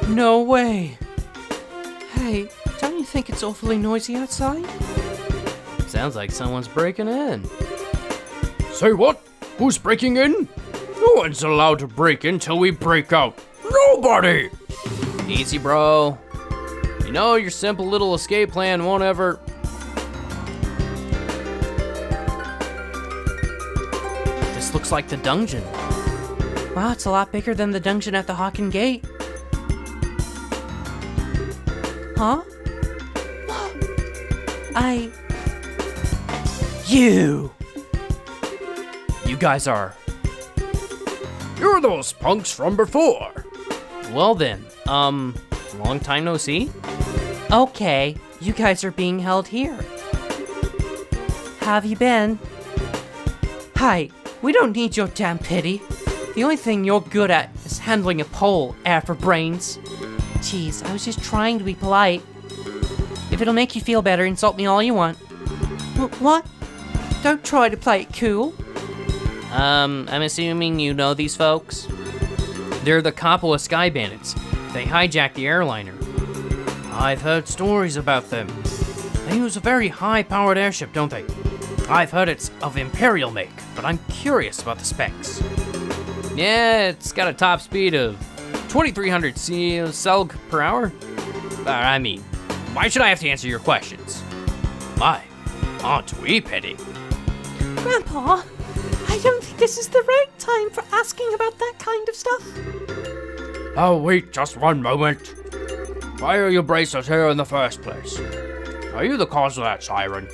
No way. Hey, don't you think it's awfully noisy outside? Sounds like someone's breaking in. Say what? Who's breaking in? No one's allowed to break in till we break out. Nobody! Easy, bro. You know your simple little escape plan won't ever... This looks like the dungeon. Wow, it's a lot bigger than the dungeon at the Hawken Gate. Huh? You guys are... You're those punks from before. Well then, long time no see? Okay, you guys are being held here. How have you been? Hi, we don't need your damn pity. The only thing you're good at is handling a pole, for brains. Jeez, I was just trying to be polite. If it'll make you feel better, insult me all you want. What? Don't try to play it cool. I'm assuming you know these folks? They're the Kapua Sky Bandits. They hijacked the airliner. I've heard stories about them. They use a very high-powered airship, don't they? I've heard it's of Imperial make, but I'm curious about the specs. Yeah, it's got a top speed of 2,300 Selg per hour. I mean, why should I have to answer your questions? My, aren't we petty? Grandpa, I don't think this is the right time for asking about that kind of stuff. Oh, wait just one moment. Why are you bracelets here in the first place? Are you the cause of that siren?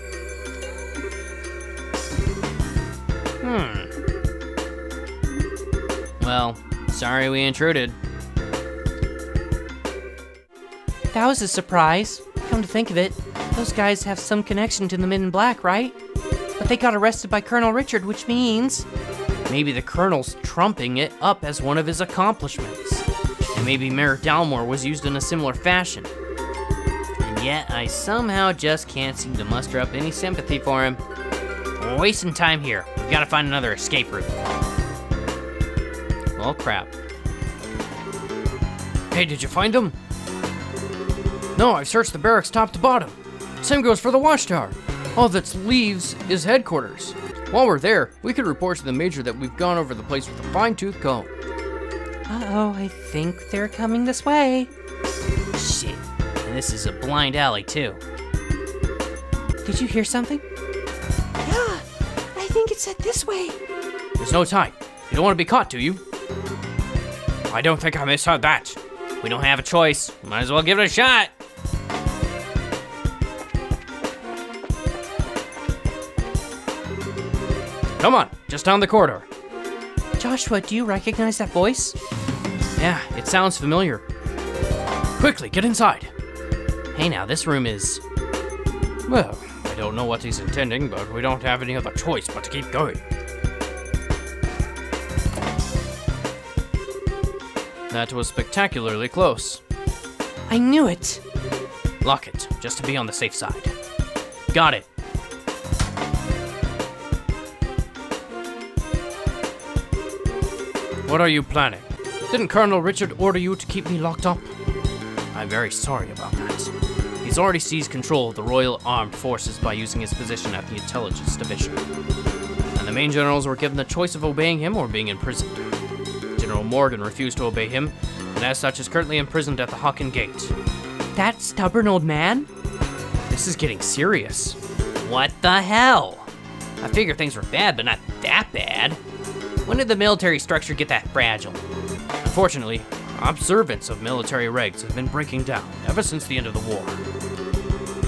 Well, sorry we intruded. That was a surprise. Come to think of it, those guys have some connection to the Men in Black, right? But they got arrested by Colonel Richard, which means... maybe the Colonel's trumping it up as one of his accomplishments. And maybe Mayor Dalmore was used in a similar fashion. And yet, I somehow just can't seem to muster up any sympathy for him. We're wasting time here. We've got to find another escape route. Well, crap. Hey, did you find them? No, I've searched the barracks top to bottom. Same goes for the watchtower. All that leaves is headquarters. While we're there, we could report to the Major that we've gone over the place with a fine-tooth comb. Uh-oh, I think they're coming this way. Shit, and this is a blind alley, too. Did you hear something? Yeah, I think it said this way. There's no time. You don't want to be caught, do you? I don't think I misheard that. We don't have a choice. Might as well give it a shot. Come on, just down the corridor. Joshua, do you recognize that voice? Yeah, it sounds familiar. Quickly, get inside. Hey now, this room is... well, I don't know what he's intending, but we don't have any other choice but to keep going. That was spectacularly close. I knew it. Lock it, just to be on the safe side. Got it. What are you planning? Didn't Colonel Richard order you to keep me locked up? I'm very sorry about that. He's already seized control of the Royal Armed Forces by using his position at the Intelligence Division. And the main generals were given the choice of obeying him or being imprisoned. General Morgan refused to obey him, and as such is currently imprisoned at the Hawken Gate. That stubborn old man? This is getting serious. What the hell? I figured things were bad, but not that bad. When did the military structure get that fragile? Unfortunately, observance of military regs have been breaking down ever since the end of the war.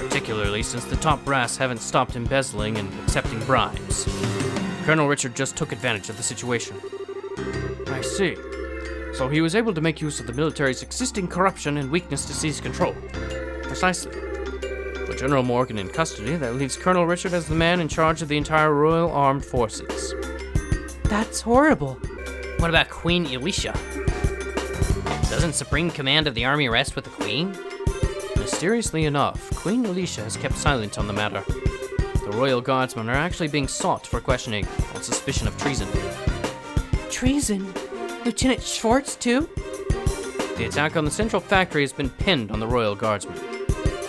Particularly since the top brass haven't stopped embezzling and accepting bribes. Colonel Richard just took advantage of the situation. I see. So he was able to make use of the military's existing corruption and weakness to seize control. Precisely. With General Morgan in custody, that leaves Colonel Richard as the man in charge of the entire Royal Armed Forces. That's horrible. What about Queen Elisha? Doesn't supreme command of the army rest with the Queen? Mysteriously enough, Queen Elisha has kept silent on the matter. The Royal Guardsmen are actually being sought for questioning on suspicion of treason. Treason? Lieutenant Schwartz, too? The attack on the central factory has been pinned on the Royal Guardsmen.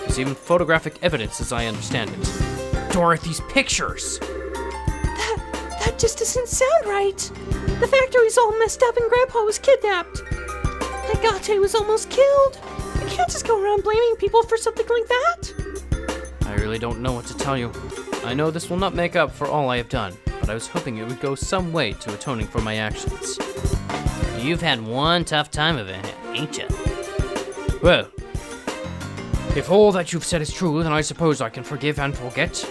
There's even photographic evidence, as I understand it. Dorothy's pictures! That just doesn't sound right. The factory's all messed up and Grandpa was kidnapped. Agate was almost killed. You can't just go around blaming people for something like that. I really don't know what to tell you. I know this will not make up for all I have done, but I was hoping it would go some way to atoning for my actions. You've had one tough time of it, ain't you? Well, if all that you've said is true, then I suppose I can forgive and forget.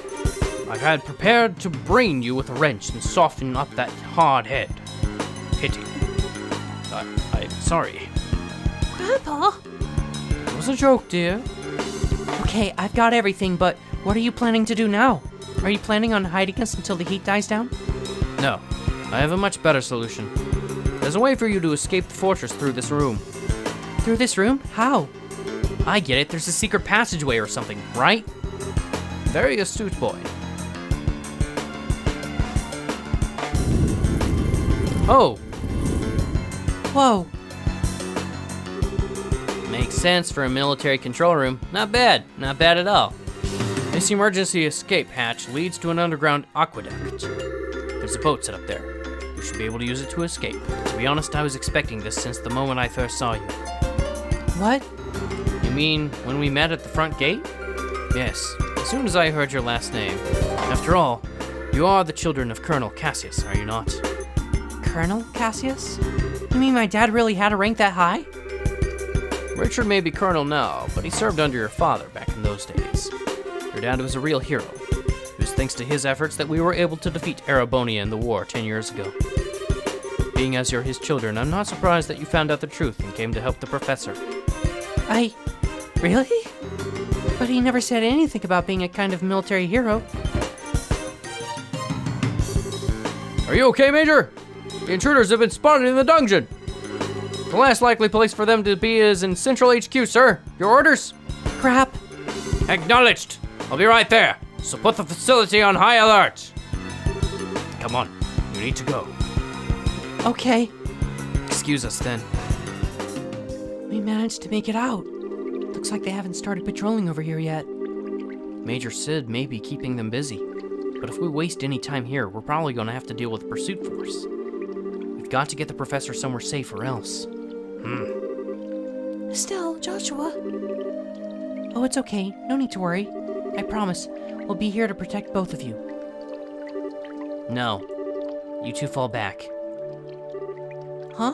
I had prepared to brain you with a wrench and soften up that hard head. Pity. I'm sorry. Grandpa? It was a joke, dear. Okay, I've got everything, but what are you planning to do now? Are you planning on hiding us until the heat dies down? No, I have a much better solution. There's a way for you to escape the fortress through this room. Through this room? How? I get it, there's a secret passageway or something, right? Very astute boy. Oh! Whoa. Makes sense for a military control room. Not bad at all. This emergency escape hatch leads to an underground aqueduct. There's a boat set up there. You should be able to use it to escape. To be honest, I was expecting this since the moment I first saw you. What? You mean when we met at the front gate? Yes, as soon as I heard your last name. After all, you are the children of Colonel Cassius, are you not? Colonel Cassius? You mean my dad really had a rank that high? Richard may be colonel now, but he served under your father back in those days. Your dad was a real hero. It was thanks to his efforts that we were able to defeat Erebonia in the war 10 years ago. Being as you're his children, I'm not surprised that you found out the truth and came to help the professor. Really? But he never said anything about being a kind of military hero. Are you okay, Major? The intruders have been spotted in the dungeon. The last likely place for them to be is in Central HQ, sir. Your orders? Crap. Acknowledged. I'll be right there. So put the facility on high alert. Come on, you need to go. Okay. Excuse us then. We managed to make it out. Looks like they haven't started patrolling over here yet. Major Sid may be keeping them busy, but if we waste any time here, we're probably going to have to deal with the pursuit force. We've got to get the professor somewhere safe or else. Estelle, Joshua. Oh, it's okay. No need to worry. I promise. We'll be here to protect both of you. No. You two fall back. Huh?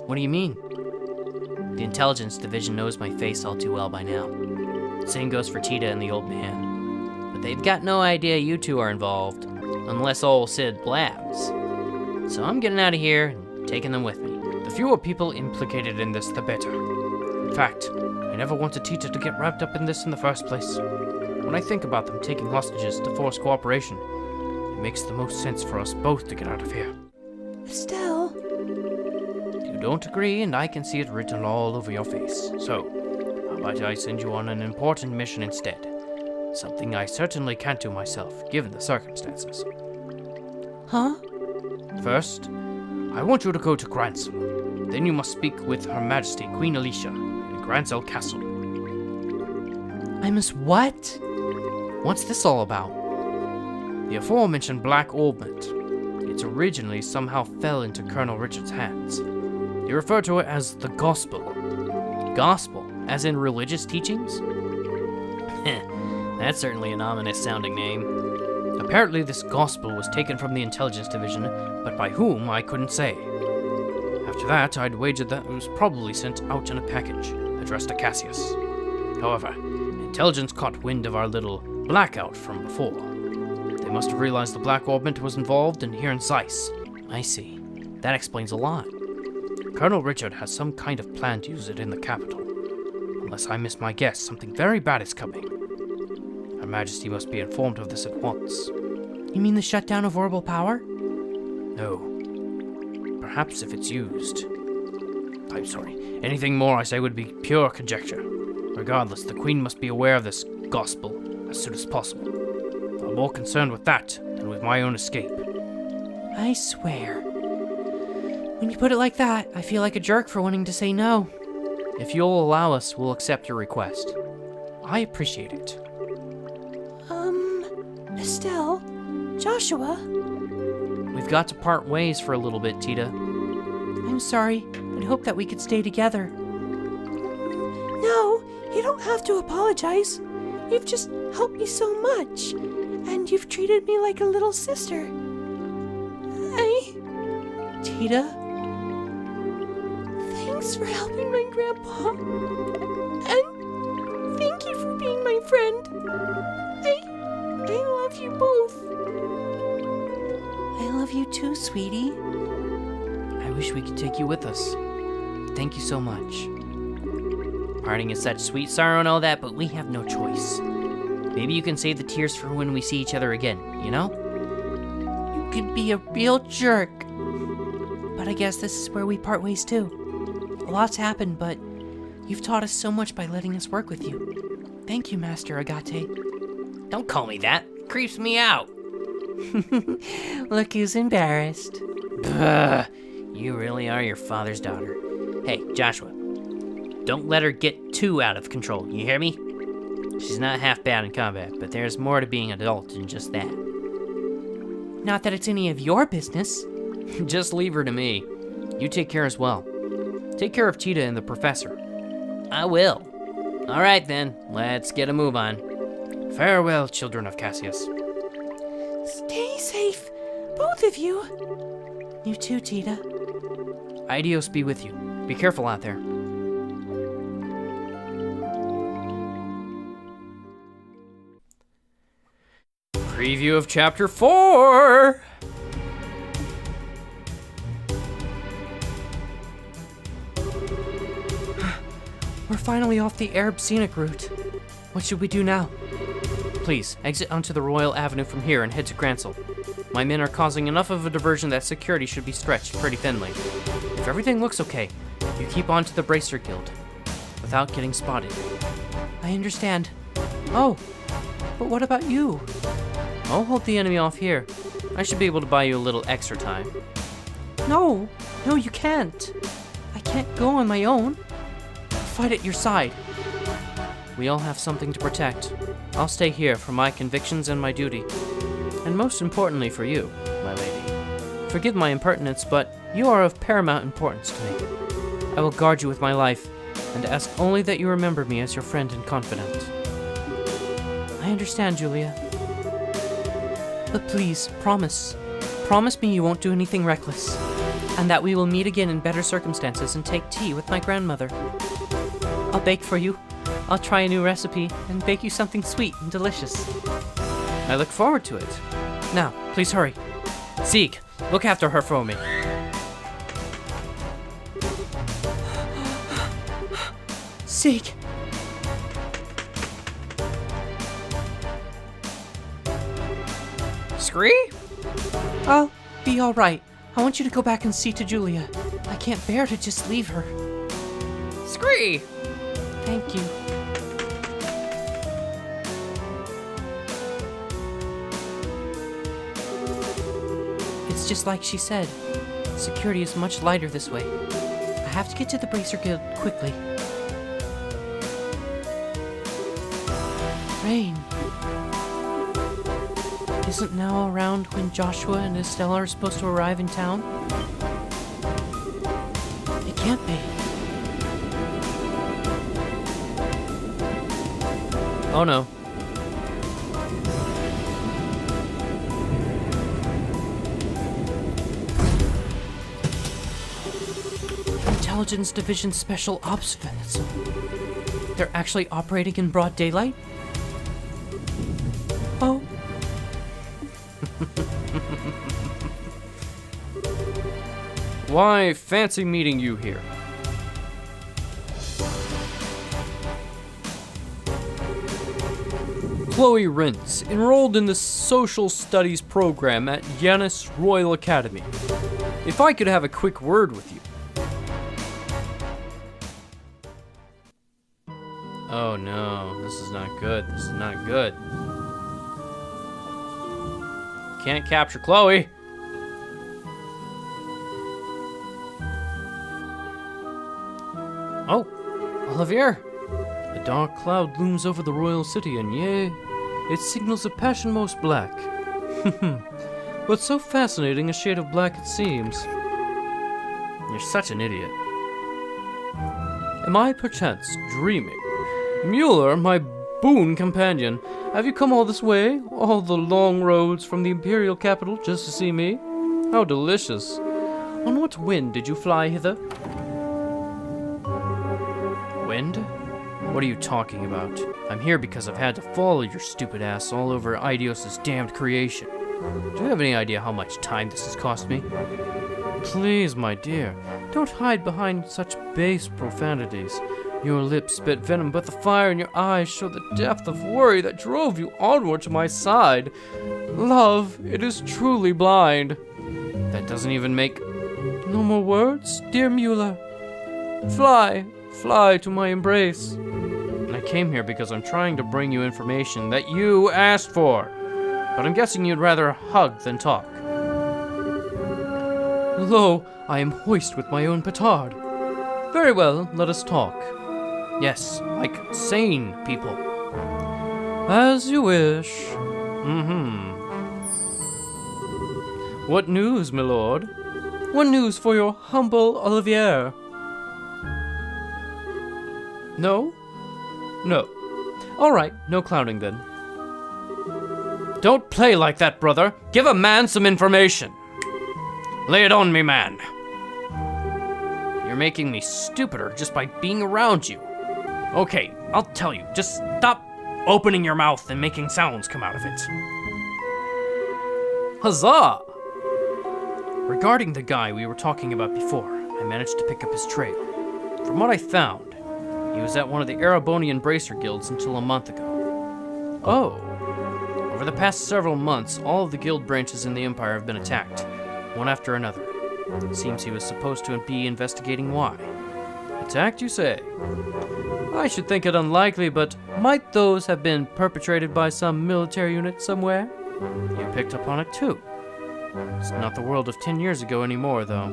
What do you mean? The intelligence division knows my face all too well by now. Same goes for Tita and the old man. But they've got no idea you two are involved, unless old Sid blabs. So I'm getting out of here and taking them with me. The fewer people implicated in this, the better. In fact, I never wanted Tita to get wrapped up in this in the first place. When I think about them taking hostages to force cooperation, it makes the most sense for us both to get out of here. Estelle. You don't agree, and I can see it written all over your face. So, how about I send you on an important mission instead? Something I certainly can't do myself, given the circumstances. Huh? First, I want you to go to Grancel. Then you must speak with Her Majesty Queen Alicia in Grancel Castle. I must what? What's this all about? The aforementioned Black Orbment. It originally somehow fell into Colonel Richard's hands. They refer to it as the Gospel. Gospel, as in religious teachings? That's certainly an ominous sounding name. Apparently this Gospel was taken from the Intelligence Division, but by whom I couldn't say. After that, I'd wagered that it was probably sent out in a package, addressed to Cassius. However, Intelligence caught wind of our little blackout from before. They must have realized the Black Orbment was involved and here in Zeiss. I see. That explains a lot. Colonel Richard has some kind of plan to use it in the capital. Unless I miss my guess, something very bad is coming. Her Majesty must be informed of this at once. You mean the shutdown of orbital power? No. Perhaps if it's used. I'm sorry. Anything more I say would be pure conjecture. Regardless, the Queen must be aware of this Gospel as soon as possible. I'm more concerned with that than with my own escape. I swear. When you put it like that, I feel like a jerk for wanting to say no. If you'll allow us, we'll accept your request. I appreciate it. Estelle, Joshua. We've got to part ways for a little bit, Tita. I'm sorry. I'd hoped that we could stay together. No, you don't have to apologize. You've just helped me so much, and you've treated me like a little sister. Tita? Thanks for helping my grandpa. And thank you for being my friend. I love you both. I love you too, sweetie. I wish we could take you with us. Thank you so much. Parting is such sweet sorrow and all that, but we have no choice. Maybe you can save the tears for when we see each other again, you know? You could be a real jerk. But I guess this is where we part ways too. A lot's happened, but you've taught us so much by letting us work with you. Thank you, Master Agate. Don't call me that. Creeps me out. Look who's embarrassed. Ugh, you really are your father's daughter. Hey, Joshua, don't let her get too out of control, you hear me? She's not half bad in combat, but there's more to being an adult than just that. Not that it's any of your business. Just leave her to me. You take care as well. Take care of Tita and the professor. I will. All right then, let's get a move on. Farewell, children of Cassius. Stay safe, both of you. You too, Tita. Adios be with you. Be careful out there. Preview of Chapter 4! We're finally off the Arab scenic route. What should we do now? Please, exit onto the Royal Avenue from here and head to Grancel. My men are causing enough of a diversion that security should be stretched pretty thinly. If everything looks okay, you keep on to the Bracer Guild, without getting spotted. I understand. Oh, but what about you? I'll hold the enemy off here. I should be able to buy you a little extra time. No, you can't. I can't go on my own. I'll fight at your side. We all have something to protect. I'll stay here for my convictions and my duty. And most importantly for you, my lady. Forgive my impertinence, but you are of paramount importance to me. I will guard you with my life, and ask only that you remember me as your friend and confidant. I understand, Julia. But please, promise. Promise me you won't do anything reckless, and that we will meet again in better circumstances and take tea with my grandmother. I'll bake for you. I'll try a new recipe and bake you something sweet and delicious. I look forward to it. Now, please hurry. Zeke, look after her for me. Zeke! Scree? I'll be all right. I want you to go back and see to Julia. I can't bear to just leave her. Scree! Thank you. It's just like she said. Security is much lighter this way. I have to get to the Bracer Guild quickly. Rain. Isn't now around when Joshua and Estella are supposed to arrive in town? It can't be. Oh no. Intelligence Division Special Ops vessel. They're actually operating in broad daylight? Oh. Why, fancy meeting you here. Chloe Rintz, enrolled in the Social Studies program at Yanis Royal Academy. If I could have a quick word with you. Oh no, this is not good. This is not good. Can't capture Chloe. Oh, Olivier! A dark cloud looms over the royal city, and yea, it signals a passion most black. But so fascinating a shade of black it seems. You're such an idiot. Am I perchance dreaming? Mueller, my boon companion, have you come all this way? All the long roads from the imperial capital just to see me? How delicious. On what wind did you fly hither? Wind? What are you talking about? I'm here because I've had to follow your stupid ass all over Idios' damned creation. Do you have any idea how much time this has cost me? Please, my dear, don't hide behind such base profanities. Your lips spit venom, but the fire in your eyes show the depth of worry that drove you onward to my side. Love, it is truly blind. That doesn't even make... No more words, dear Mueller. Fly to my embrace. I came here because I'm trying to bring you information that you asked for. But I'm guessing you'd rather hug than talk. Lo, I am hoist with my own petard. Very well, let us talk. Yes, like sane people. As you wish. What news, my lord? What news for your humble Olivier? No? No. All right, no clowning then. Don't play like that, brother. Give a man some information. Lay it on me, man. You're making me stupider just by being around you. Okay, I'll tell you. Just stop opening your mouth and making sounds come out of it. Huzzah! Regarding the guy we were talking about before, I managed to pick up his trail. From what I found, he was at one of the Erebonian Bracer Guilds until a month ago. Oh. Over the past several months, all of the guild branches in the Empire have been attacked, one after another. It seems he was supposed to be investigating why. Attacked, you say? I should think it unlikely, but might those have been perpetrated by some military unit somewhere? You picked up on it too. It's not the world of 10 years ago anymore, though.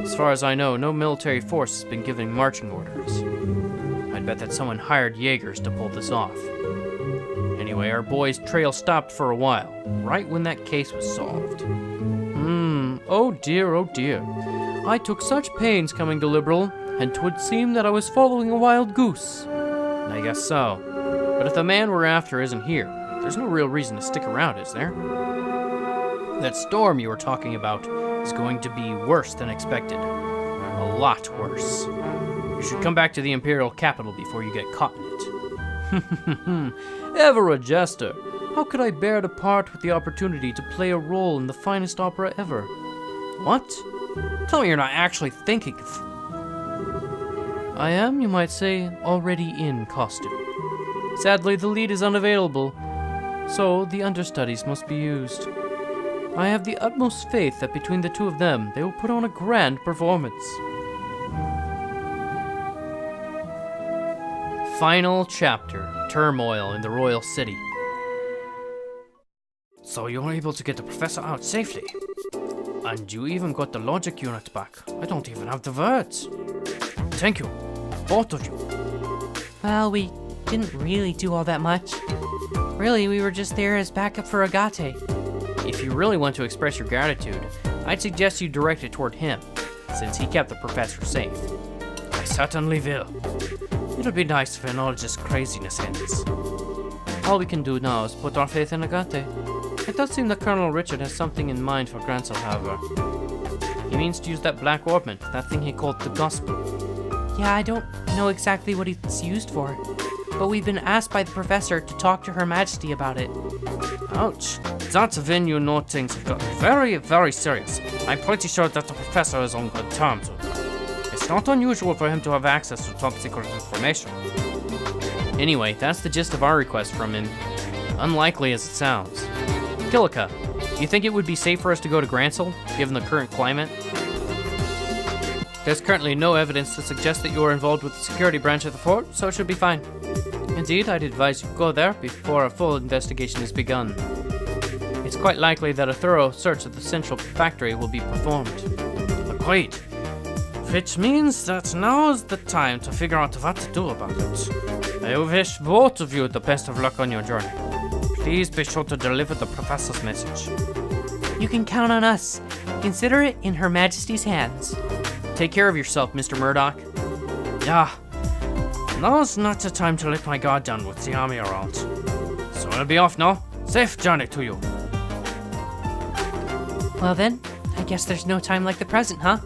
As far as I know, no military force has been giving marching orders. I'd bet that someone hired Jaegers to pull this off. Anyway, our boy's trail stopped for a while, right when that case was solved. Oh dear, oh dear. I took such pains coming to Liberal, and 'twould seem that I was following a wild goose. I guess so. But if the man we're after isn't here, there's no real reason to stick around, is there? That storm you were talking about is going to be worse than expected. A lot worse. You should come back to the Imperial capital before you get caught in it. Ever a jester. How could I bear to part with the opportunity to play a role in the finest opera ever? What? Tell me you're not actually thinking of... I am, you might say, already in costume. Sadly, the lead is unavailable, so the understudies must be used. I have the utmost faith that between the two of them, they will put on a grand performance. Final chapter, turmoil in the royal city. So you were able to get the professor out safely. And you even got the logic unit back. I don't even have the words. Thank you, both of you. Well, we didn't really do all that much. Really, we were just there as backup for Agate. If you really want to express your gratitude, I'd suggest you direct it toward him, since he kept the professor safe. I certainly will. It'll be nice when all this craziness ends. All we can do now is put our faith in Agate. It does seem that Colonel Richard has something in mind for Grancel, however. He means to use that black ornament, that thing he called the gospel. Yeah, I don't know exactly what it's used for, but we've been asked by the professor to talk to Her Majesty about it. Ouch. That's when you know things have gotten very, very serious. I'm pretty sure that the professor is on good terms with her. It's not unusual for him to have access to top secret information. Anyway, that's the gist of our request from him. Unlikely as it sounds. Kilika, do you think it would be safe for us to go to Grancel, given the current climate? There's currently no evidence to suggest that you are involved with the security branch of the fort, so it should be fine. Indeed, I'd advise you go there before a full investigation is begun. It's quite likely that a thorough search of the central factory will be performed. Agreed. Which means that now is the time to figure out what to do about it. I wish both of you the best of luck on your journey. Please be sure to deliver the professor's message. You can count on us. Consider it in Her Majesty's hands. Take care of yourself, Mr. Murdoch. Yeah. Now's not the time to let my guard down with the army around. So I'll be off now. Safe journey to you. Well then, I guess there's no time like the present, huh?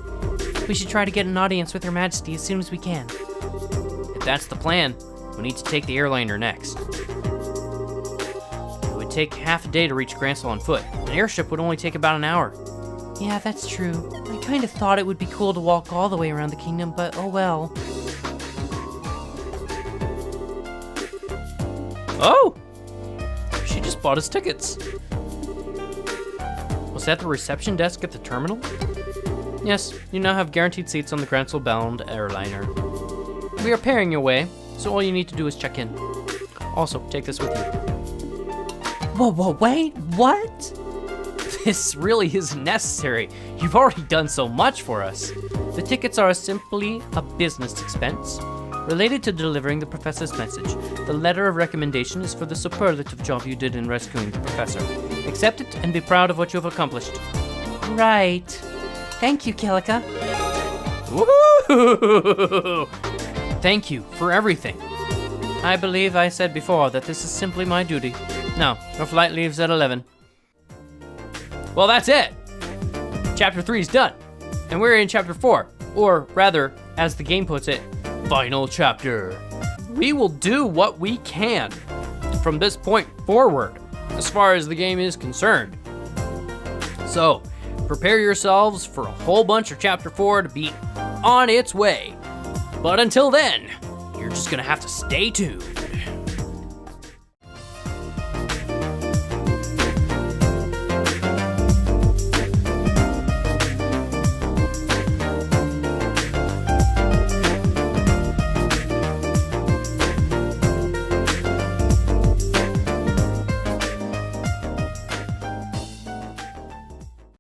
We should try to get an audience with Her Majesty as soon as we can. If that's the plan, we need to take the airliner next. It would take half a day to reach Grancel on foot. An airship would only take about an hour. Yeah, that's true. I kind of thought it would be cool to walk all the way around the kingdom, but oh well. Oh! She just bought us tickets. Was that the reception desk at the terminal? Yes, you now have guaranteed seats on the Grancel-bound airliner. We are pairing your way, so all you need to do is check in. Also, take this with you. Whoa, wait, what? This really isn't necessary. You've already done so much for us. The tickets are simply a business expense related to delivering the professor's message. The letter of recommendation is for the superlative job you did in rescuing the professor. Accept it and be proud of what you have accomplished. Right. Thank you, Kilika. Woo! Thank you for everything. I believe I said before that this is simply my duty. Now, our flight leaves at 11. Well, that's it. Chapter 3 is done. And we're in Chapter 4. Or rather, as the game puts it, final chapter. We will do what we can from this point forward, as far as the game is concerned. So, prepare yourselves for a whole bunch of Chapter 4 to be on its way. But until then, you're just gonna have to stay tuned.